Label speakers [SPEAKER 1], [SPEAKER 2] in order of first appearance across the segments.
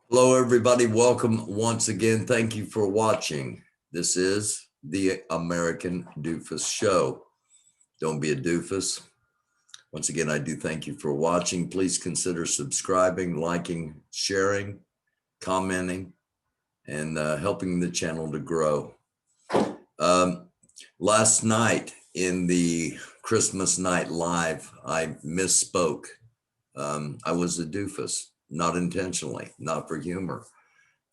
[SPEAKER 1] Hello, everybody. Welcome once again. Thank you for watching. This is the American Doofus Show. Don't be a doofus. Once again, I do thank you for watching. Please consider subscribing, liking, sharing, commenting, and helping the channel to grow. Um, Last night in the Christmas Night Live, I misspoke. I was a doofus, not intentionally, not for humor.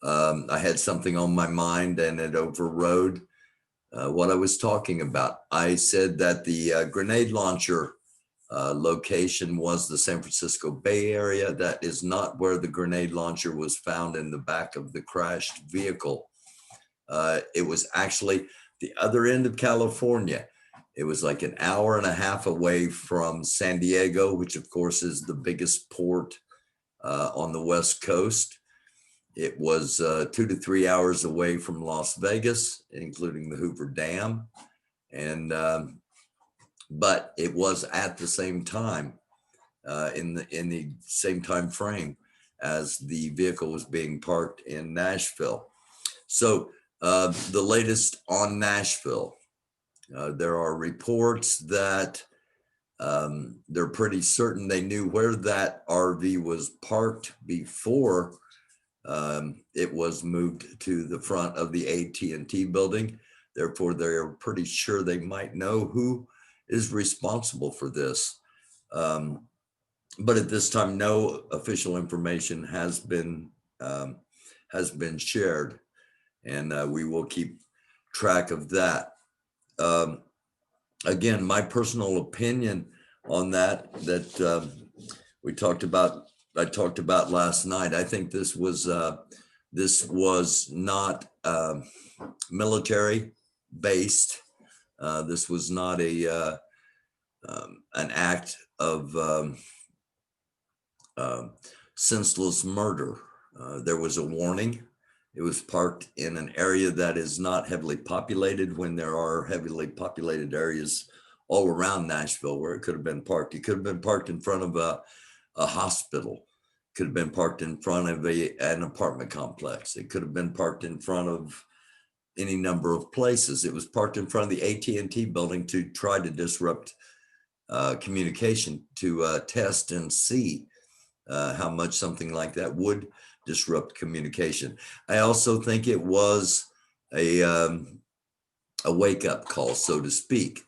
[SPEAKER 1] I had something on my mind and it overrode what I was talking about. I said that the grenade launcher location was the San Francisco Bay Area. That is not where the grenade launcher was found in the back of the crashed vehicle. It was actually the other end of California. It was like an hour and a half away from San Diego, which of course is the biggest port on the West Coast. It was 2 to 3 hours away from Las Vegas, including the Hoover Dam, and but it was at the same time in the same time frame as the vehicle was being parked in Nashville. So the latest on Nashville, there are reports that they're pretty certain they knew where that RV was parked before it was moved to the front of the AT&T building. Therefore, they're pretty sure they might know who is responsible for this. But at this time, no official information has been shared, and we will keep track of that. Again, my personal opinion on that we talked about I talked about last night. I think this was not military based. This was not an act of senseless murder. There was a warning. It was parked in an area that is not heavily populated when there are heavily populated areas all around Nashville where it could have been parked. It could have been parked in front of a hospital, could have been parked in front of an apartment complex. It could have been parked in front of any number of places. It was parked in front of the AT&T building to try to disrupt communication, to test and see how much something like that would disrupt communication. I also think it was a wake-up call, so to speak.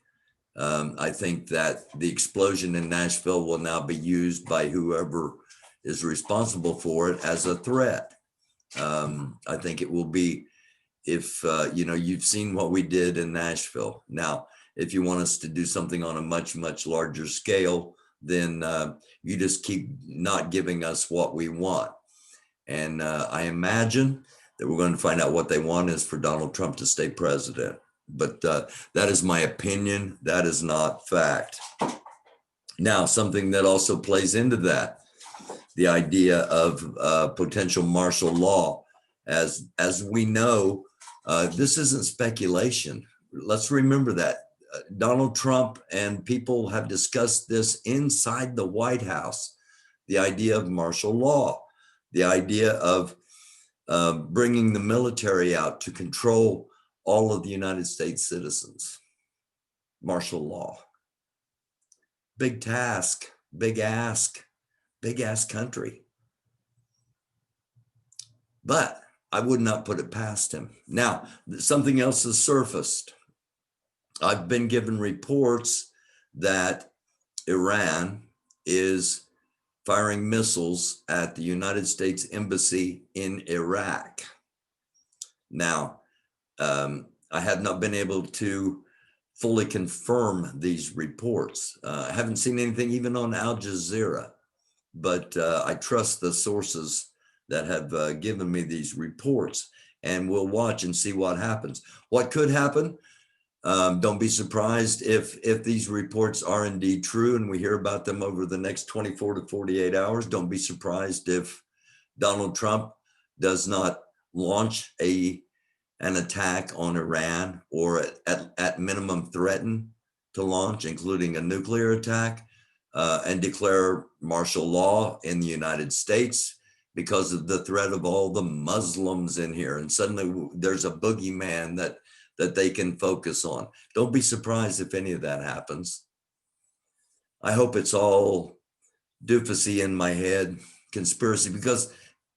[SPEAKER 1] I think that the explosion in Nashville will now be used by whoever is responsible for it as a threat. I think it will be, if you've seen what we did in Nashville. Now, if you want us to do something on a much, much larger scale, then you just keep not giving us what we want. And I imagine that we're going to find out what they want is for Donald Trump to stay president. But that is my opinion. That is not fact. Now, something that also plays into that, the idea of potential martial law. As we know, this isn't speculation. Let's remember that. Donald Trump and people have discussed this inside the White House, the idea of martial law, the idea of bringing the military out to control all of the United States citizens. Martial law. Big task, big ask, big ass country. But I would not put it past him. Now, something else has surfaced. I've been given reports that Iran is firing missiles at the United States Embassy in Iraq. Now, I have not been able to fully confirm these reports. I haven't seen anything even on Al Jazeera, but I trust the sources that have given me these reports, and we'll watch and see what happens. What could happen? Don't be surprised if these reports are indeed true and we hear about them over the next 24 to 48 hours. Don't be surprised if Donald Trump does not launch an attack on Iran, or at minimum threaten to launch, including a nuclear attack, and declare martial law in the United States, because of the threat of all the Muslims in here. And suddenly there's a boogeyman that they can focus on. Don't be surprised if any of that happens. I hope it's all doofusy in my head, conspiracy, because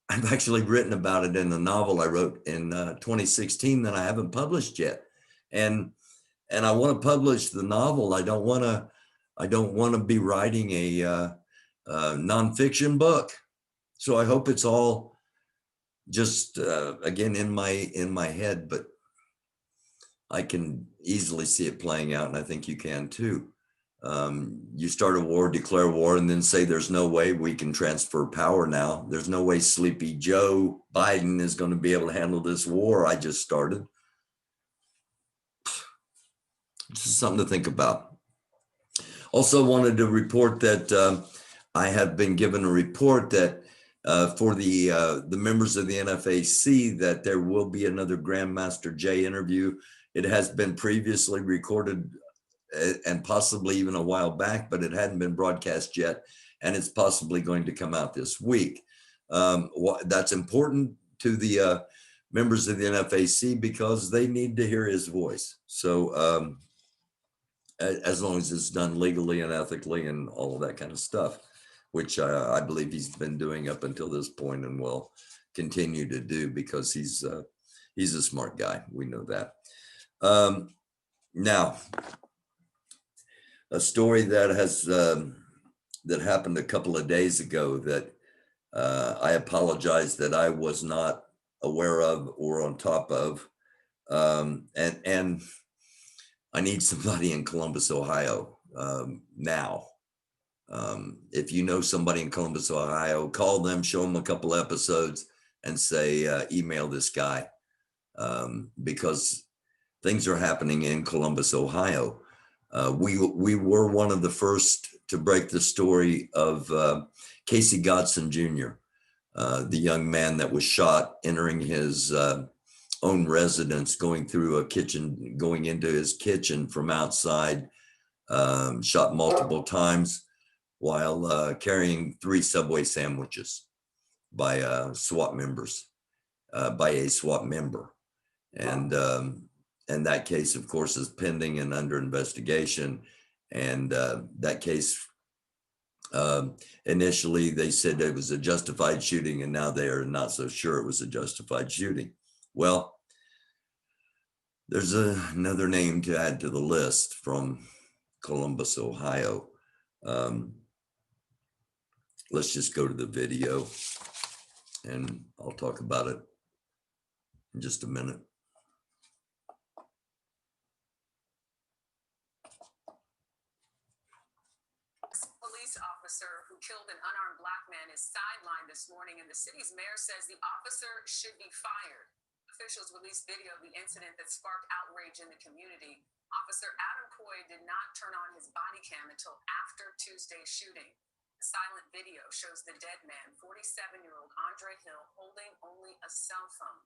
[SPEAKER 1] I've actually written about it in a novel I wrote in 2016 that I haven't published yet. And I want to publish the novel. I don't want to be writing a nonfiction book. So I hope it's all just again in my head, but I can easily see it playing out, and I think you can too. You start a war, declare war, and then say there's no way we can transfer power now. There's no way Sleepy Joe Biden is going to be able to handle this war I just started. Just something to think about. Also wanted to report that I have been given a report that for the members of the NFAC that there will be another Grandmaster Jay interview. It has been previously recorded and possibly even a while back, but it hadn't been broadcast yet, and it's possibly going to come out this week. That's important to the members of the NFAC because they need to hear his voice. So as long as it's done legally and ethically and all of that kind of stuff, which I believe he's been doing up until this point and will continue to do because he's a smart guy. We know that. Now, a story that has that happened a couple of days ago that I apologize that I was not aware of or on top of, and I need somebody in Columbus, Ohio now. If you know somebody in Columbus, Ohio, call them, show them a couple episodes, and say email this guy because things are happening in Columbus, Ohio. We were one of the first to break the story of Casey Godson Jr., the young man that was shot entering his own residence, going through a kitchen, going into his kitchen from outside, shot multiple times while carrying 3 Subway sandwiches by SWAT members, by a SWAT member. And that case, of course, is pending and under investigation. And that case, initially they said it was a justified shooting, and now they are not so sure it was a justified shooting. Well, there's another name to add to the list from Columbus, Ohio. Let's just go to the video and I'll talk about it in just a minute.
[SPEAKER 2] Police officer who killed an unarmed black man is sidelined this morning, and the city's mayor says the officer should be fired. Officials released video of the incident that sparked outrage in the community. Officer Adam Coy did not turn on his body cam until after Tuesday's shooting. The silent video shows the dead man, 47-year-old Andre Hill, holding only a cell phone.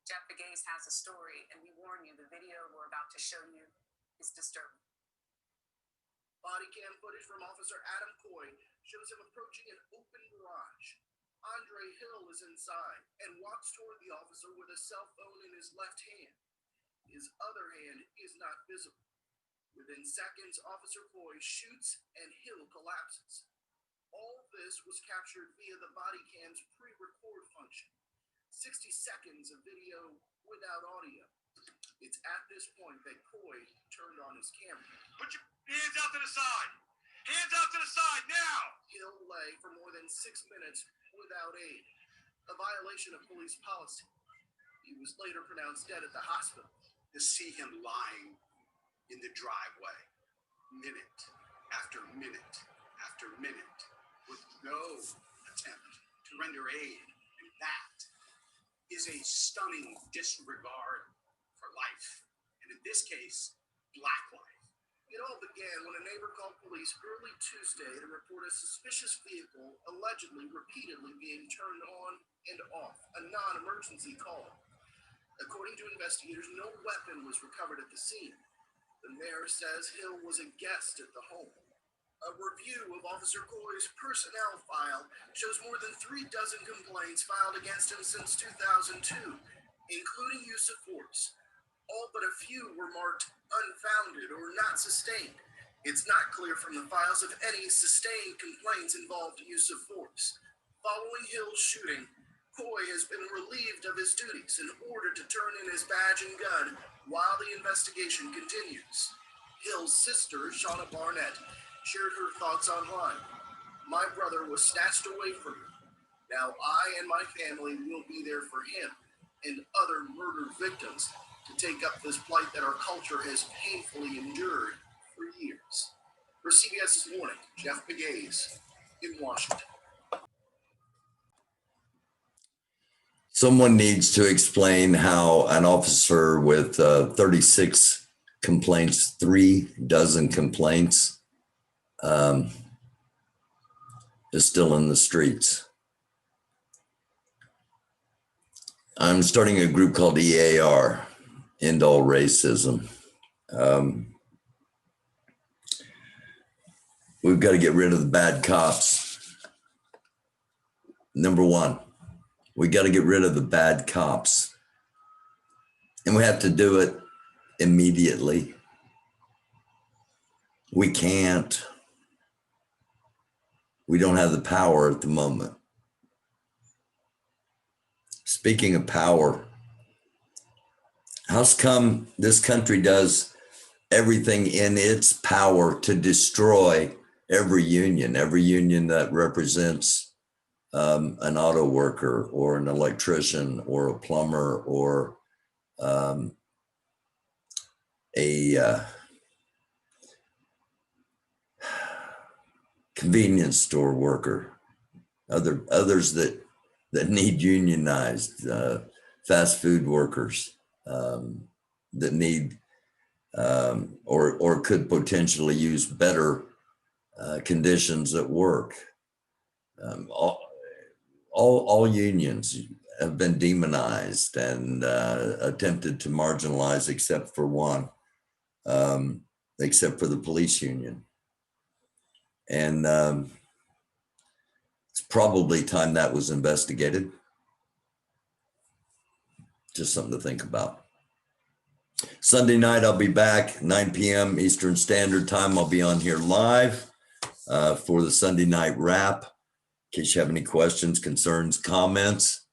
[SPEAKER 2] Jeff Begaze has a story, and we warn you, the video we're about to show you is disturbing.
[SPEAKER 3] Body cam footage from Officer Adam Coy shows him approaching an open garage. Andre Hill is inside and walks toward the officer with a cell phone in his left hand. His other hand is not visible. Within seconds, Officer Coy shoots and Hill collapses. All this was captured via the body cam's pre-record function. 60 seconds of video without audio. It's at this point that Coy turned on his camera.
[SPEAKER 4] Put your hands out to the side! Hands out to the side now!
[SPEAKER 3] Hill lay for more than 6 minutes without aid, a violation of police policy. He was later pronounced dead at the hospital.
[SPEAKER 4] To see him lying in the driveway, minute after minute after minute, with no attempt to render aid, and that is a stunning disregard for life, and in this case, black life.
[SPEAKER 3] It all began when a neighbor called police early Tuesday to report a suspicious vehicle allegedly repeatedly being turned on and off, a non-emergency call. According to investigators, no weapon was recovered at the scene. The mayor says Hill was a guest at the home. A review of Officer Coy's personnel file shows more than 36 complaints filed against him since 2002, including use of force. All but a few were marked unfounded or not sustained. It's not clear from the files if any sustained complaints involved use of force. Following Hill's shooting, Coy has been relieved of his duties and ordered to turn in his badge and gun while the investigation continues. Hill's sister, Shauna Barnett, shared her thoughts online. My brother was snatched away from me. Now I and my family will be there for him and other murder victims to take up this plight that our culture has painfully endured for years. For CBS This Morning, Jeff Pegues in Washington.
[SPEAKER 1] Someone needs to explain how an officer with 36 complaints, 36 complaints, is still in the streets. I'm starting a group called EAR, End All Racism. We've got to get rid of the bad cops. Number one, we got to get rid of the bad cops. And we have to do it immediately. We can't. We don't have the power at the moment. Speaking of power, how's come this country does everything in its power to destroy every union that represents an auto worker or an electrician or a plumber or a convenience store worker, others that need unionized, fast food workers that need or could potentially use better conditions at work. All unions have been demonized and attempted to marginalize, except for one, except for the police union. And it's probably time that was investigated. Just something to think about. Sunday night, I'll be back, 9 p.m. Eastern Standard Time. I'll be on here live for the Sunday night wrap. In case you have any questions, concerns, comments,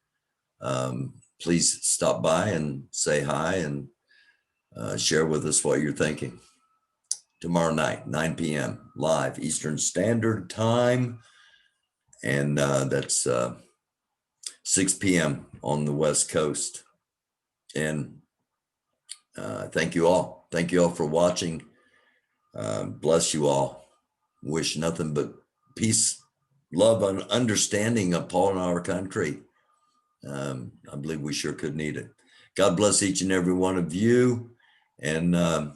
[SPEAKER 1] please stop by and say hi and share with us what you're thinking. Tomorrow night, 9 p.m. live Eastern Standard Time. And that's 6 p.m. on the West Coast. And thank you all. Thank you all for watching. Bless you all. Wish nothing but peace, love, and understanding upon our country. I believe we sure could need it. God bless each and every one of you. And try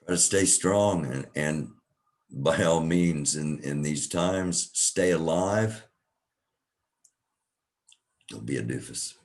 [SPEAKER 1] to stay strong and by all means in these times, stay alive. Don't be a doofus.